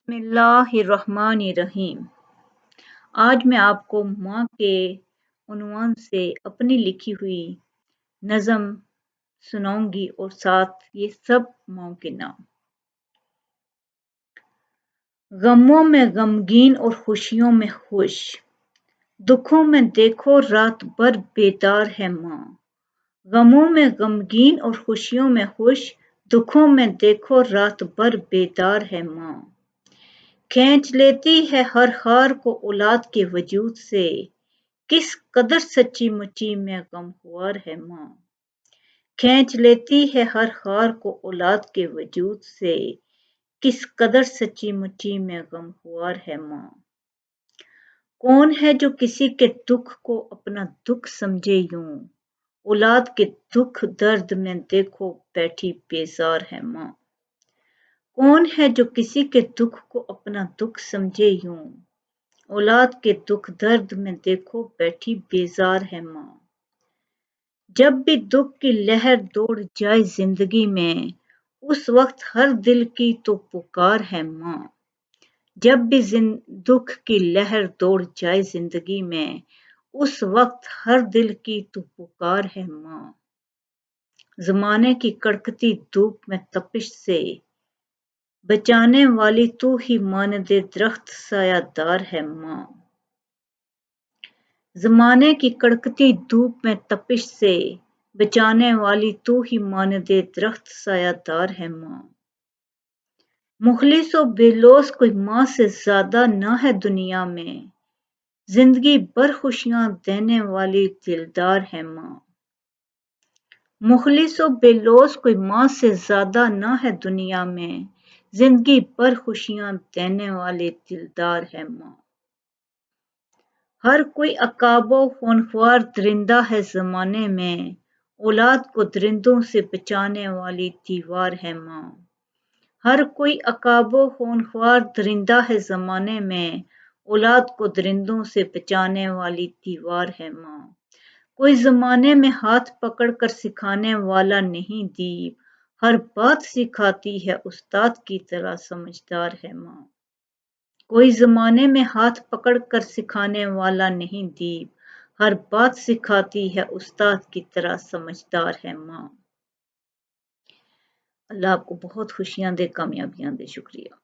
बिस्मिल्लाहिर्रहमानिर्रहीम। आज मैं आपको माँ के उन्वान से अपनी लिखी हुई नज़म सुनाऊंगी और साथ ये सब माँ के नाम। गमों में गमगीन और खुशियों में खुश, दुखों में देखो रात भर बेदार है माँ। गमों में गमगीन और खुशियों में खुश, दुखों में देखो रात भर बेदार है माँ। खींच लेती है हर हार को औलाद के वजूद से, किस कदर सच्ची मुच्ची में गमख्वार है माँ। खींच लेती है हर हार को औलाद के वजूद से, किस कदर सच्ची मुच्ची में गमख्वार है माँ। कौन है जो किसी के दुख को अपना दुख समझे यूं, औलाद के दुख दर्द में देखो बैठी बेजार है माँ। कौन है जो किसी के दुख को अपना दुख समझे यूं, औलाद के दुख दर्द में देखो बैठी बेजार है माँ। जब भी दुख की लहर दौड़ जाए जिंदगी में, उस वक्त हर दिल की तो पुकार है माँ। जब भी दुख की लहर दौड़ जाए जिंदगी में, उस वक्त हर दिल की तो पुकार है माँ। ज़माने की कड़कती धूप में तपिश से, बचाने वाली तू ही मानदे दरख्त सायादार है माँ। ज़माने की कड़कती धूप में तपिश से, बचाने वाली तू ही मानदे दरख्त सायादार है माँ। मुखलिस व बेलौस कोई माँ से ज़्यादा ना है दुनिया में, जिंदगी भर खुशियाँ देने वाली दिलदार है माँ। मुखलिस व बेलौस कोई माँ से ज़्यादा ना है दुनिया में, जिंदगी भर खुशियाँ देने वाली दिलदार है माँ। हर कोई अकाबो खूंखार दरिंदा है ज़माने में, औलाद को दरिंदों से बचाने वाली दीवार है माँ। हर कोई अकाबो खूंखार दरिंदा है ज़माने में, औलाद को दरिंदों से बचाने वाली दीवार है माँ। कोई ज़माने में हाथ पकड़ कर सिखाने वाला नहीं दीप, हर बात सिखाती है उस्ताद की तरह समझदार है माँ। कोई ज़माने में हाथ पकड़ कर सिखाने वाला नहीं दीप, हर बात सिखाती है उस्ताद की तरह समझदार है माँ। अल्लाह आपको बहुत खुशियाँ दे, कामयाबियाँ दे। शुक्रिया।